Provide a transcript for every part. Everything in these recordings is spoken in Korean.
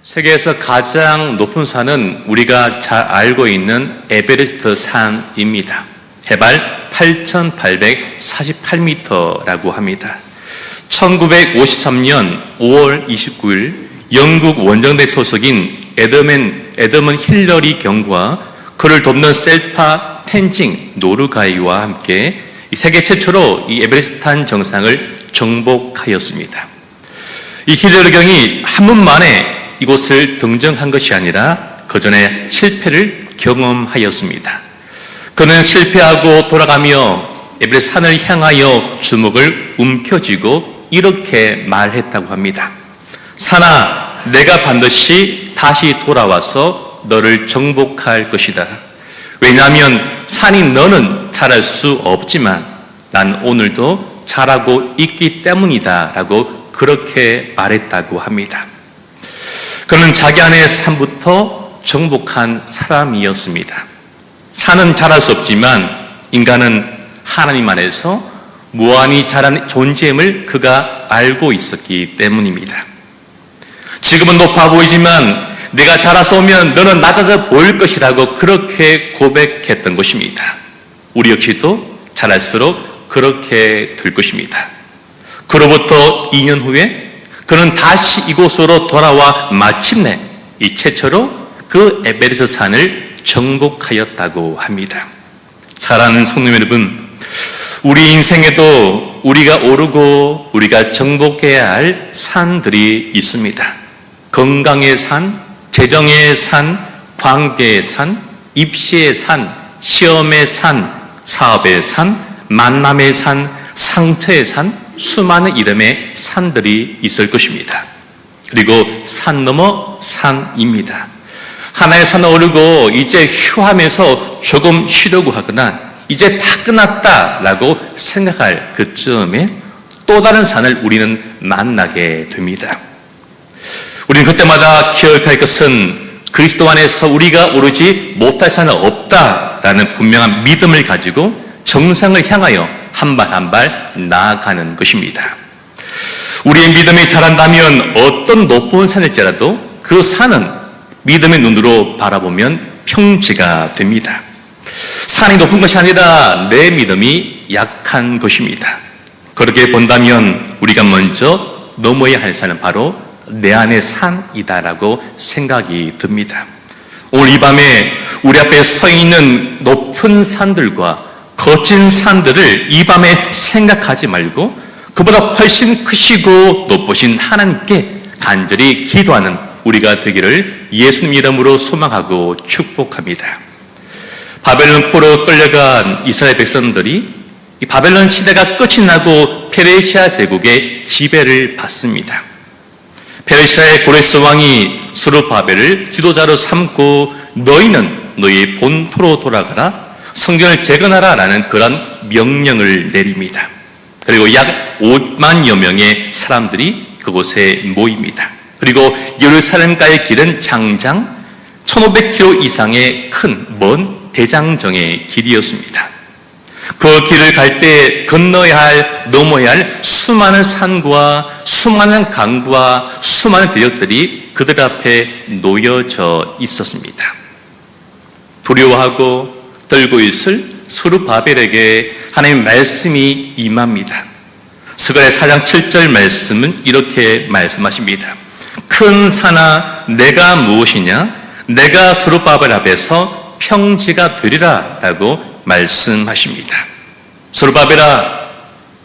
세계에서 가장 높은 산은 우리가 잘 알고 있는 에베레스트 산입니다. 해발 8,848m라고 합니다. 1953년 5월 29일 영국 원정대 소속인 에드먼 힐러리 경과 그를 돕는 셀파 텐징 노르가이와 함께 세계 최초로 이 에베레스트 산 정상을 정복하였습니다. 이 힐러리 경이 한 번 만에 이곳을 등정한 것이 아니라 그 전에 실패를 경험하였습니다. 그는 실패하고 돌아가며 에베레스트 산을 향하여 주먹을 움켜쥐고 이렇게 말했다고 합니다. 산아, 내가 반드시 다시 돌아와서 너를 정복할 것이다. 왜냐하면 산이 너는 잘할 수 없지만 난 오늘도 잘하고 있기 때문이다 라고 그렇게 말했다고 합니다. 그는 자기 안의 산부터 정복한 사람이었습니다. 산은 잘할 수 없지만 인간은 하나님 안에서 무한히 잘한 존재임을 그가 알고 있었기 때문입니다. 지금은 높아 보이지만 내가 자라서 오면 너는 낮아져 보일 것이라고 그렇게 고백했던 것입니다. 우리 역시도 자랄수록 그렇게 될 것입니다. 그로부터 2년 후에 그는 다시 이곳으로 돌아와 마침내 이 최초로 그 에베레스트 산을 정복하였다고 합니다. 사랑하는 성도 여러분, 우리 인생에도 우리가 오르고 우리가 정복해야 할 산들이 있습니다. 건강의 산, 재정의 산, 관계의 산, 입시의 산, 시험의 산, 사업의 산, 만남의 산, 상처의 산, 수많은 이름의 산들이 있을 것입니다. 그리고 산 넘어 산입니다. 하나의 산을 오르고 이제 휴하면서 조금 쉬려고 하거나 이제 다 끝났다라고 생각할 그쯤에 또 다른 산을 우리는 만나게 됩니다. 우리는 그때마다 기억할 것은 그리스도 안에서 우리가 오르지 못할 산은 없다라는 분명한 믿음을 가지고 정상을 향하여 한 발 한 발 나아가는 것입니다. 우리의 믿음이 자란다면 어떤 높은 산일지라도 그 산은 믿음의 눈으로 바라보면 평지가 됩니다. 산이 높은 것이 아니라 내 믿음이 약한 것입니다. 그렇게 본다면 우리가 먼저 넘어야 할 산은 바로 내 안의 산이다라고 생각이 듭니다. 오늘 이 밤에 우리 앞에 서 있는 높은 산들과 거친 산들을 이 밤에 생각하지 말고 그보다 훨씬 크시고 높으신 하나님께 간절히 기도하는 우리가 되기를 예수님 이름으로 소망하고 축복합니다. 바벨론 포로 끌려간 이스라엘 백성들이 이 바벨론 시대가 끝이 나고 페르시아 제국의 지배를 받습니다. 페르시아의 고레스 왕이 스룹바벨을 지도자로 삼고 너희는 너희 본토로 돌아가라, 성전을 재건하라 라는 그런 명령을 내립니다. 그리고 약 5만여 명의 사람들이 그곳에 모입니다. 그리고 예루살렘가의 길은 장장 1500km 이상의 큰 먼 대장정의 길이었습니다. 그 길을 갈 때 건너야 할, 넘어야 할 수많은 산과 수많은 강과 수많은 대적들이 그들 앞에 놓여져 있었습니다. 두려워하고 떨고 있을 스룹바벨에게 하나님의 말씀이 임합니다. 스가랴 4장 7절 말씀은 이렇게 말씀하십니다. 큰 산아, 내가 무엇이냐? 내가 스룹바벨 앞에서 평지가 되리라 라고 말씀하십니다. 스룹바벨아,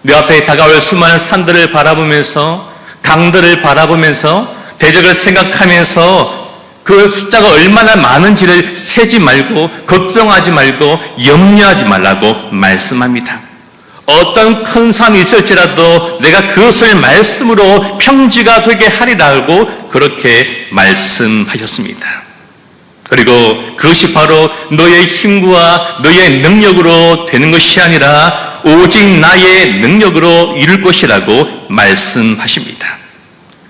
내 앞에 다가올 수많은 산들을 바라보면서, 강들을 바라보면서, 대적을 생각하면서 그 숫자가 얼마나 많은지를 세지 말고 걱정하지 말고 염려하지 말라고 말씀합니다. 어떤 큰 산이 있을지라도 내가 그것을 말씀으로 평지가 되게 하리라고 그렇게 말씀하셨습니다. 그리고 그것이 바로 너의 힘과 너의 능력으로 되는 것이 아니라 오직 나의 능력으로 이룰 것이라고 말씀하십니다.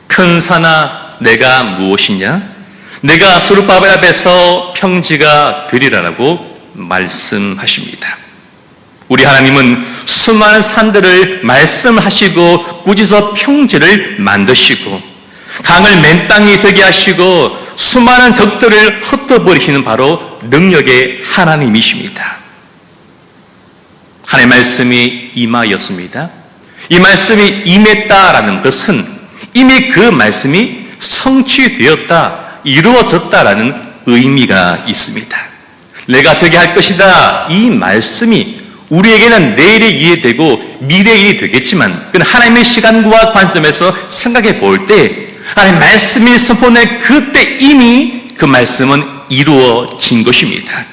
큰 산아, 내가 무엇이냐? 내가 스룹바벨 앞에서 평지가 되리라라고 말씀하십니다. 우리 하나님은 수많은 산들을 말씀하시고 꾸짖어 평지를 만드시고 강을 맨땅이 되게 하시고 수많은 적들을 흩어버리시는 바로 능력의 하나님이십니다. 하나님의 말씀이 임하였습니다. 이 말씀이 임했다라는 것은 이미 그 말씀이 성취되었다, 이루어졌다라는 의미가 있습니다. 내가 되게 할 것이다. 이 말씀이 우리에게는 내일에 이해되고 미래에 이해되겠지만 하나님의 시간과 관점에서 생각해 볼 때 하나님의 말씀이 선포된 그때 이미 그 말씀은 이루어진 것입니다.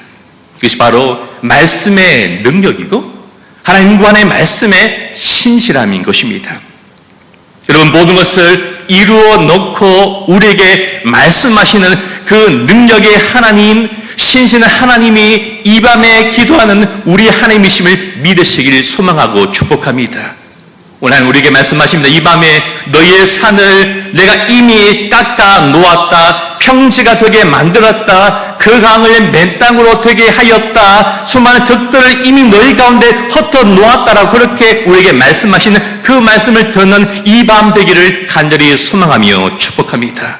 그것이 바로 말씀의 능력이고 하나님과 하나님의 말씀의 신실함인 것입니다. 여러분, 모든 것을 이루어 놓고 우리에게 말씀하시는 그 능력의 하나님, 신실한 하나님이 이 밤에 기도하는 우리 하나님이심을 믿으시기를 소망하고 축복합니다. 오늘 우리에게 말씀하십니다. 이 밤에 너희의 산을 내가 이미 깎아 놓았다, 평지가 되게 만들었다, 그 강을 맨 땅으로 되게 하였다, 수많은 적들을 이미 너희 가운데 흩어 놓았다라고 그렇게 우리에게 말씀하시는 그 말씀을 듣는 이 밤 되기를 간절히 소망하며 축복합니다.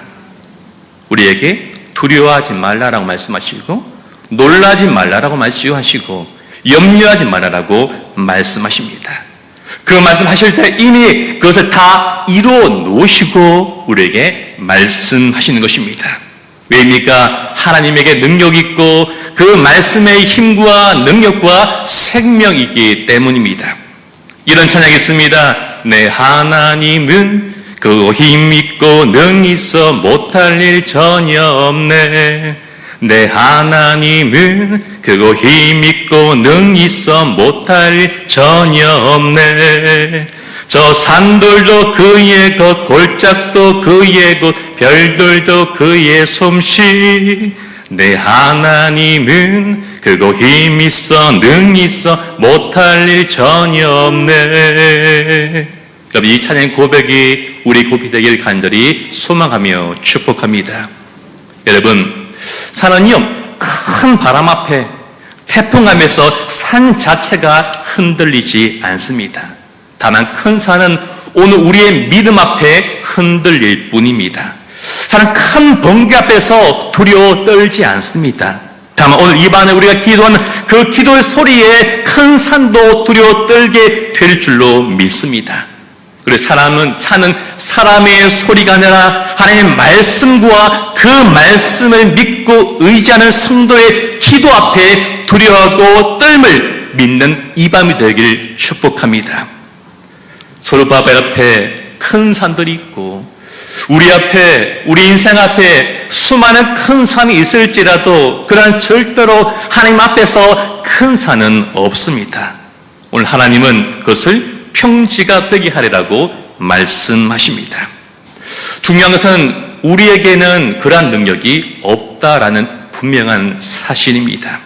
우리에게 두려워하지 말라라고 말씀하시고 놀라지 말라라고 말씀하시고 염려하지 말라라고 말씀하십니다. 그 말씀하실 때 이미 그것을 다 이루어 놓으시고 우리에게 말씀하시는 것입니다. 왜입니까? 하나님에게 능력이 있고 그 말씀의 힘과 능력과 생명이 있기 때문입니다. 이런 찬양이 있습니다. 내 하나님은 그 힘 있고 능 있어 못할 일 전혀 없네. 내 하나님은 그거 힘 있고 능 있어 못할 일 전혀 없네. 저 산돌도 그의 것, 골짜기도 그의 곳, 별들도 그의 솜씨. 내 하나님은 그거 힘 있어 능 있어 못할 일 전혀 없네. 여러분, 이 찬양 고백이 우리 고백이 되길 간절히 소망하며 축복합니다. 여러분, 산은요 큰 바람 앞에 태풍하면서 산 자체가 흔들리지 않습니다. 다만 큰 산은 오늘 우리의 믿음 앞에 흔들릴 뿐입니다. 산은 큰 번개 앞에서 두려워 떨지 않습니다. 다만 오늘 이 밤에 우리가 기도하는 그 기도의 소리에 큰 산도 두려워 떨게 될 줄로 믿습니다. 그래서 산은 사람의 소리가 아니라 하나님의 말씀과 그 말씀을 믿고 의지하는 성도의 기도 앞에 두려워하고 떨음을 믿는 이 밤이 되길 축복합니다. 소르바벨 앞에 큰 산들이 있고 우리 앞에, 우리 인생 앞에 수많은 큰 산이 있을지라도 그러나 절대로 하나님 앞에서 큰 산은 없습니다. 오늘 하나님은 그것을 평지가 되게 하리라고 말씀하십니다. 중요한 것은 우리에게는 그러한 능력이 없다라는 분명한 사실입니다.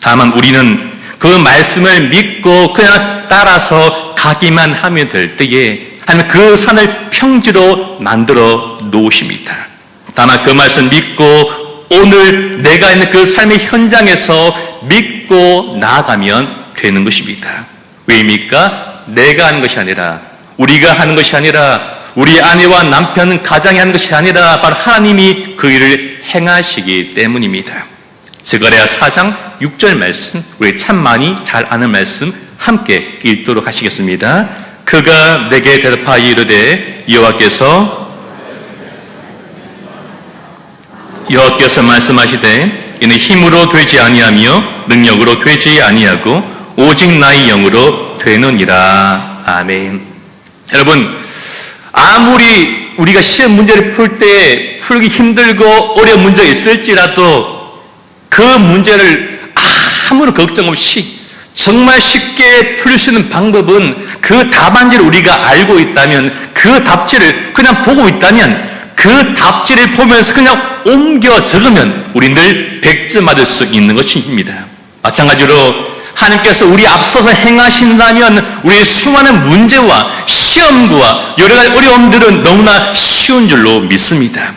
다만 우리는 그 말씀을 믿고 그냥 따라서 가기만 하면 될 때에 하나님 그 산을 평지로 만들어 놓으십니다. 다만 그 말씀 믿고 오늘 내가 있는 그 삶의 현장에서 믿고 나아가면 되는 것입니다. 왜입니까? 내가 하는 것이 아니라, 우리가 하는 것이 아니라, 우리 아내와 남편, 가장이 하는 것이 아니라 바로 하나님이 그 일을 행하시기 때문입니다. 스가랴 4장 6절 말씀, 우리 참 많이 잘 아는 말씀 함께 읽도록 하시겠습니다. 그가 내게 대답하여 이르되 여호와께서 말씀하시되 이는 힘으로 되지 아니하며 능력으로 되지 아니하고 오직 나의 영으로 되느니라. 아멘. 여러분, 아무리 우리가 시험 문제를 풀 때 풀기 힘들고 어려운 문제가 있을지라도 그 문제를 아무런 걱정 없이 정말 쉽게 풀 수 있는 방법은 그 답안지를 우리가 알고 있다면, 그 답지를 그냥 보고 있다면, 그 답지를 보면서 그냥 옮겨 적으면 우리 늘 100점 받을 수 있는 것입니다. 마찬가지로 하나님께서 우리 앞서서 행하신다면 우리의 수많은 문제와 시험과 여러 가지 어려움들은 너무나 쉬운 줄로 믿습니다.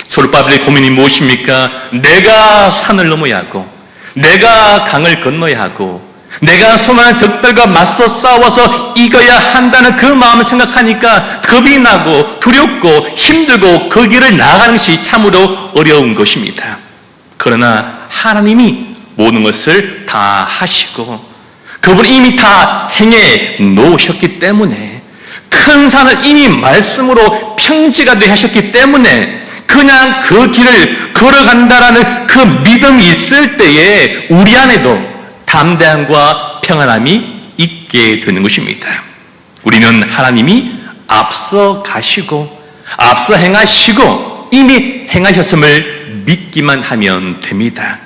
소르바벨의 고민이 무엇입니까? 내가 산을 넘어야 하고 내가 강을 건너야 하고 내가 수많은 적들과 맞서 싸워서 이겨야 한다는 그 마음을 생각하니까 겁이 나고 두렵고 힘들고 그 길을 나아가는 것이 참으로 어려운 것입니다. 그러나 하나님이 모든 것을 다 하시고 그분이 이미 다 행해 놓으셨기 때문에 큰 산을 이미 말씀으로 평지가 되게 하셨기 때문에 그냥 그 길을 걸어간다라는 그 믿음이 있을 때에 우리 안에도 담대함과 평안함이 있게 되는 것입니다. 우리는 하나님이 앞서 가시고 앞서 행하시고 이미 행하셨음을 믿기만 하면 됩니다.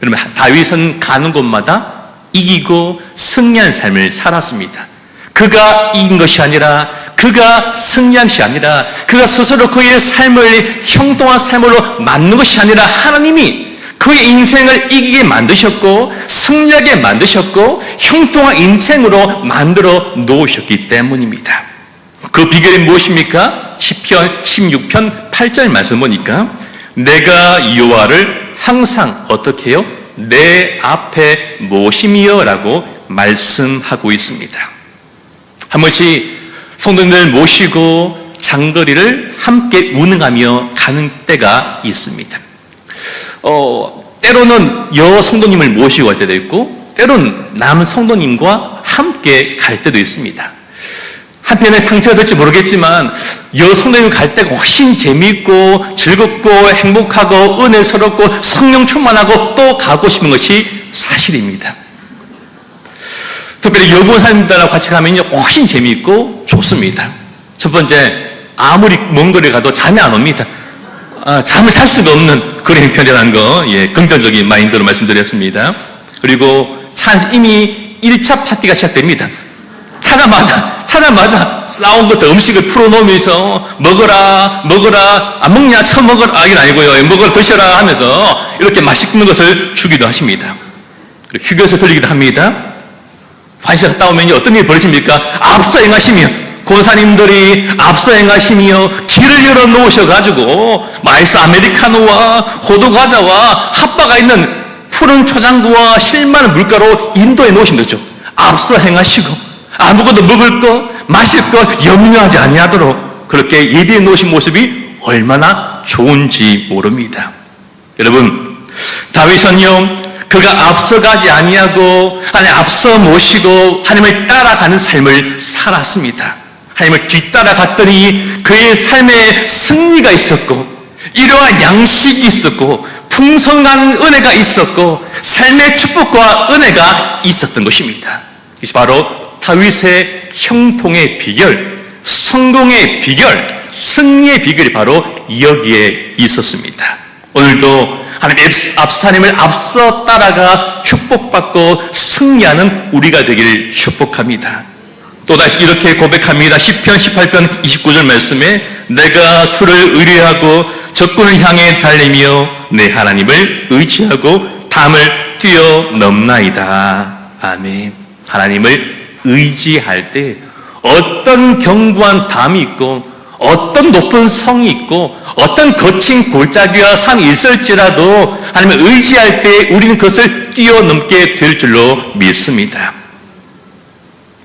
그러면 다윗은 가는 곳마다 이기고 승리한 삶을 살았습니다. 그가 이긴 것이 아니라 그가 승리한 것이 아니라 그가 스스로 그의 삶을 형통한 삶으로 만든 것이 아니라 하나님이 그의 인생을 이기게 만드셨고 승리하게 만드셨고 형통한 인생으로 만들어 놓으셨기 때문입니다. 그 비결이 무엇입니까? 시편 16편 8절 말씀 보니까 내가 여호와를 항상 어떻게 해요? 내 앞에 모심이여 라고 말씀하고 있습니다. 한 번씩 성도님들 모시고 장거리를 함께 운행하며 가는 때가 있습니다. 때로는 여성도님을 모시고 갈 때도 있고 때로는 남 성도님과 함께 갈 때도 있습니다. 한편에 상처가 될지 모르겠지만 여성도님 갈 때가 훨씬 재미있고 즐겁고 행복하고 은혜스럽고 성령 충만하고 또 가고 싶은 것이 사실입니다. 특별히 여고사님들하고 같이 가면 훨씬 재미있고 좋습니다. 첫 번째, 아무리 먼 거리 가도 잠이 안 옵니다. 잠을 잘 수가 없는 그런 편이라는 거, 긍정적인 마인드로 말씀드렸습니다. 그리고 이미 1차 파티가 시작됩니다. 타자마자 싸움부터 음식을 풀어놓으면서 먹어라, 안 먹냐, 처먹어라, 이건 아니고요. 먹어라, 드셔라 하면서 이렇게 맛있는 것을 주기도 하십니다. 그리고 휴게소 들리기도 합니다. 화장실 갔다 오면 어떤 일이 벌어집니까? 앞서 행하시며 권사님들이 앞서 행하시며 길을 열어 놓으셔가지고 마이스 아메리카노와 호두과자와 핫바가 있는 푸른 초장구와 실만한 물가로 인도해 놓으신 거죠. 앞서 행하시고 아무것도 먹을 거 마실 거 염려하지 아니하도록 그렇게 예비해 놓으신 모습이 얼마나 좋은지 모릅니다. 여러분, 다윗은요 그가 앞서가지 아니하고 하나님 앞서 모시고 하나님을 따라가는 삶을 살았습니다. 하나님을 뒤따라갔더니 그의 삶에 승리가 있었고 이러한 양식이 있었고 풍성한 은혜가 있었고 삶의 축복과 은혜가 있었던 것입니다. 이것이 바로 다윗의 형통의 비결, 성공의 비결, 승리의 비결이 바로 여기에 있었습니다. 오늘도 하나님 앞사님을 앞서 따라가 축복받고 승리하는 우리가 되기를 축복합니다. 또다시 이렇게 고백합니다. 시편 18편 29절 말씀에 내가 주를 의뢰하고 적군을 향해 달리며 내 하나님을 의지하고 담을 뛰어넘나이다. 아멘. 하나님을 의지할 때 어떤 견고한 담이 있고 어떤 높은 성이 있고 어떤 거친 골짜기와 산이 있을지라도 하나님을 의지할 때 우리는 그것을 뛰어넘게 될 줄로 믿습니다.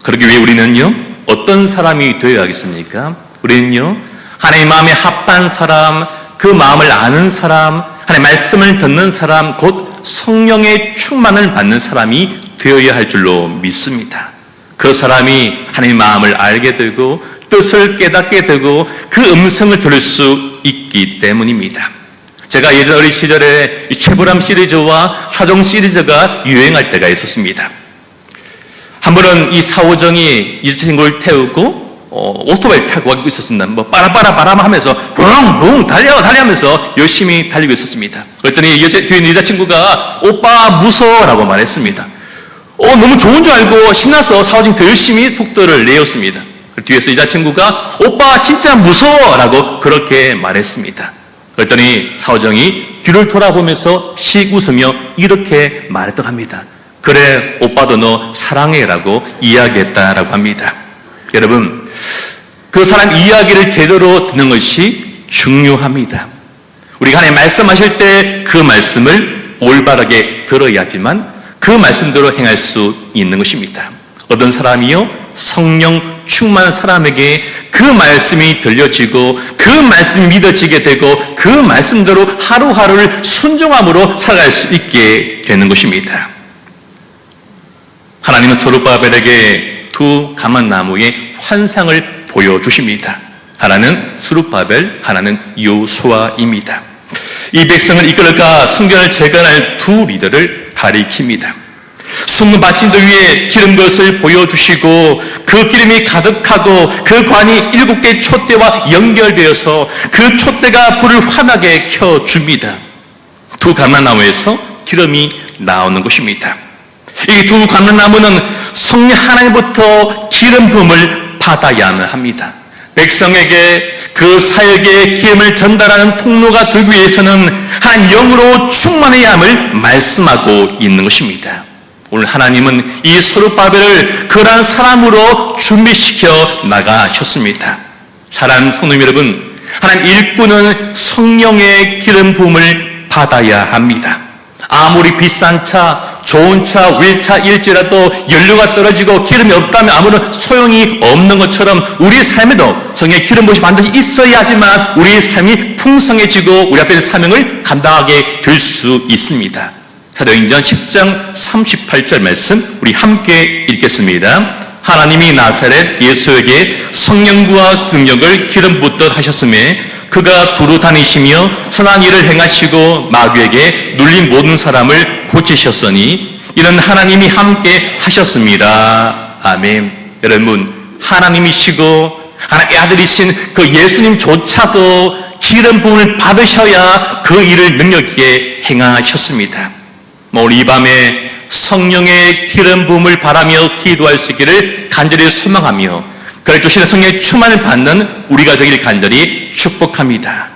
그러기 위해 우리는요 어떤 사람이 되어야겠습니까? 우리는요 하나님 마음에 합한 사람, 그 마음을 아는 사람, 하나님 말씀을 듣는 사람, 곧 성령의 충만을 받는 사람이 되어야 할 줄로 믿습니다. 그 사람이 하나님 마음을 알게 되고 뜻을 깨닫게 되고 그 음성을 들을 수 있기 때문입니다. 제가 예전 어린 시절에 이 최불암 시리즈와 사종 시리즈가 유행할 때가 있었습니다. 한 번은 이 사오정이 이 친구를 태우고 오토바이를 타고 가고 있었습니다. 빠라빠라 하면서 붕붕 달려하면서 열심히 달리고 있었습니다. 그랬더니 뒤에 있는 여자친구가 오빠 무서워라고 말했습니다. 너무 좋은 줄 알고 신나서 사오정이 더 열심히 속도를 내었습니다. 뒤에서 여자친구가 오빠 진짜 무서워라고 그렇게 말했습니다. 그랬더니 사오정이 뒤를 돌아보면서 씩 웃으며 이렇게 말했다고 합니다. 그래 오빠도 너 사랑해라고 이야기했다라고 합니다. 여러분, 그 사람 이야기를 제대로 듣는 것이 중요합니다. 우리가 하나님 말씀하실 때 그 말씀을 올바르게 들어야지만 그 그 말씀대로 행할 수 있는 것입니다. 어떤 사람이요? 성령 충만한 사람에게 그 말씀이 들려지고 그 말씀이 믿어지게 되고 그 말씀대로 하루하루를 순종함으로 살아갈 수 있게 되는 것입니다. 하나님은 스룹바벨에게 두 가만나무의 환상을 보여주십니다. 하나는 스룹바벨, 하나는 여호수아입니다. 이 백성을 이끌어가 성전을 재건할 두 리더를 가리킵니다. 숨은 받침대 위에 기름 것을 보여주시고 그 기름이 가득하고 그 관이 7개의 촛대와 연결되어서 그 촛대가 불을 환하게 켜줍니다. 두 감람나무에서 기름이 나오는 것입니다. 이 두 감람나무는 성령 하나님부터 기름 부음을 받아야만 합니다. 백성에게 그 사역의 기름을 전달하는 통로가 되기 위해서는 한 영으로 충만해야 함을 말씀하고 있는 것입니다. 오늘 하나님은 이 스룹바벨을 그러한 사람으로 준비시켜 나가셨습니다. 사랑하는 성도 여러분, 하나님 일꾼은 성령의 기름 부음을 받아야 합니다. 아무리 비싼 차, 좋은 차, 외차일지라도 연료가 떨어지고 기름이 없다면 아무런 소용이 없는 것처럼 우리의 삶에도 성령의 기름 부음이 반드시 있어야지만 우리의 삶이 풍성해지고 우리 앞에 있는 사명을 감당하게 될 수 있습니다. 사도행전 10장 38절 말씀 우리 함께 읽겠습니다. 하나님이 나사렛 예수에게 성령과 능력을 기름 붓듯 하셨음에 그가 두루 다니시며 선한 일을 행하시고 마귀에게 눌린 모든 사람을 고치셨으니 이는 하나님이 함께 하셨습니다. 아멘. 여러분, 하나님이시고 하나님의 아들이신 그 예수님조차도 기름 부음을 받으셔야 그 일을 능력 있게 행하셨습니다. 오늘 이 밤에 성령의 기름 부음을 바라며 기도할 수 있기를 간절히 소망하며 그를 주시는 성령의 충만을 받는 우리가 되기를 간절히 축복합니다.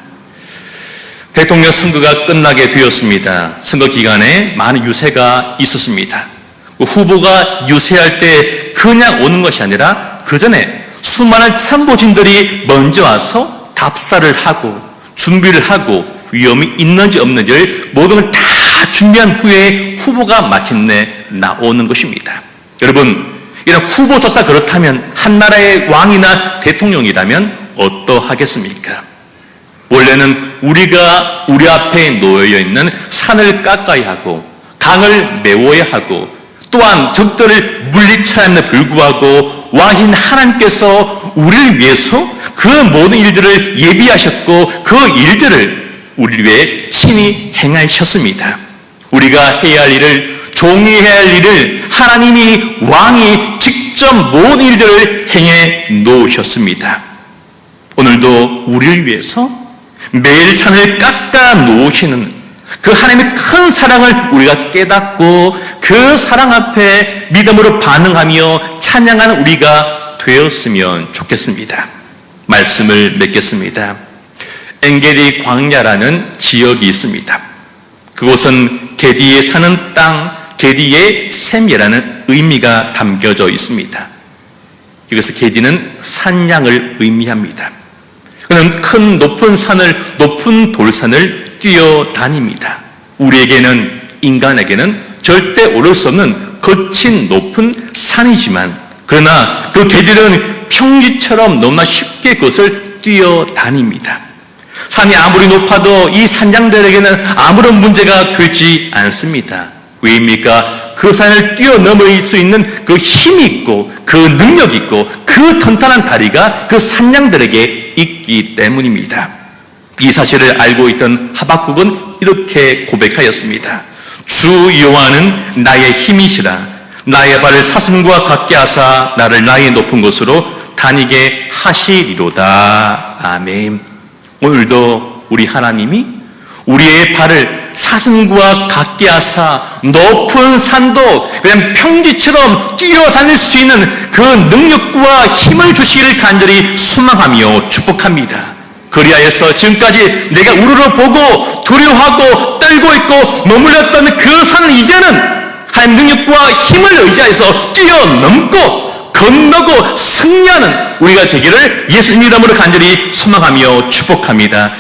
대통령 선거가 끝나게 되었습니다. 선거 기간에 많은 유세가 있었습니다. 후보가 유세할 때 그냥 오는 것이 아니라 그 전에 수많은 참모진들이 먼저 와서 답사를 하고 준비를 하고 위험이 있는지 없는지를 모든 걸 다 준비한 후에 후보가 마침내 나오는 것입니다. 여러분, 이런 후보조차 그렇다면 한 나라의 왕이나 대통령이라면 어떠하겠습니까? 원래는 우리가 우리 앞에 놓여 있는 산을 깎아야 하고 강을 메워야 하고 또한 적들을 물리쳐야 함에도 불구하고 왕이신 하나님께서 우리를 위해서 그 모든 일들을 예비하셨고 그 일들을 우리 위해 친히 행하셨습니다. 우리가 해야 할 일을, 종이 해야 할 일을 하나님이 왕이 직접 모든 일들을 행해 놓으셨습니다. 오늘도 우리를 위해서 매일 산을 깎아 놓으시는 그 하나님의 큰 사랑을 우리가 깨닫고 그 사랑 앞에 믿음으로 반응하며 찬양하는 우리가 되었으면 좋겠습니다. 말씀을 맺겠습니다. 엔게디 광야라는 지역이 있습니다. 그곳은 게디에 사는 땅, 게디의 샘이라는 의미가 담겨져 있습니다. 이것은 게디는 산양을 의미합니다. 그는 큰 높은 산을, 높은 돌산을 뛰어다닙니다. 우리에게는, 인간에게는 절대 오를 수 없는 거친 높은 산이지만 그러나 그 게디는 평지처럼 너무나 쉽게 그것을 뛰어다닙니다. 산이 아무리 높아도 이 산장들에게는 아무런 문제가 되지 않습니다. 왜입니까? 그 산을 뛰어넘을 수 있는 그 힘이 있고 그 능력이 있고 그 튼튼한 다리가 그 산장들에게 있기 때문입니다. 이 사실을 알고 있던 하박국은 이렇게 고백하였습니다. 주 여호와는 나의 힘이시라. 나의 발을 사슴과 같게 하사 나를 나의 높은 곳으로 다니게 하시리로다. 아멘. 오늘도 우리 하나님이 우리의 발을 사슴과 같게 하사 높은 산도 그냥 평지처럼 뛰어다닐 수 있는 그 능력과 힘을 주시기를 간절히 소망하며 축복합니다. 그리하여서 지금까지 내가 우르르 보고 두려워하고 떨고 있고 머물렀던 그 산은 이제는 하나님 능력과 힘을 의지해서 뛰어넘고 건너고 승리하는 우리가 되기를 예수님 이름으로 간절히 소망하며 축복합니다.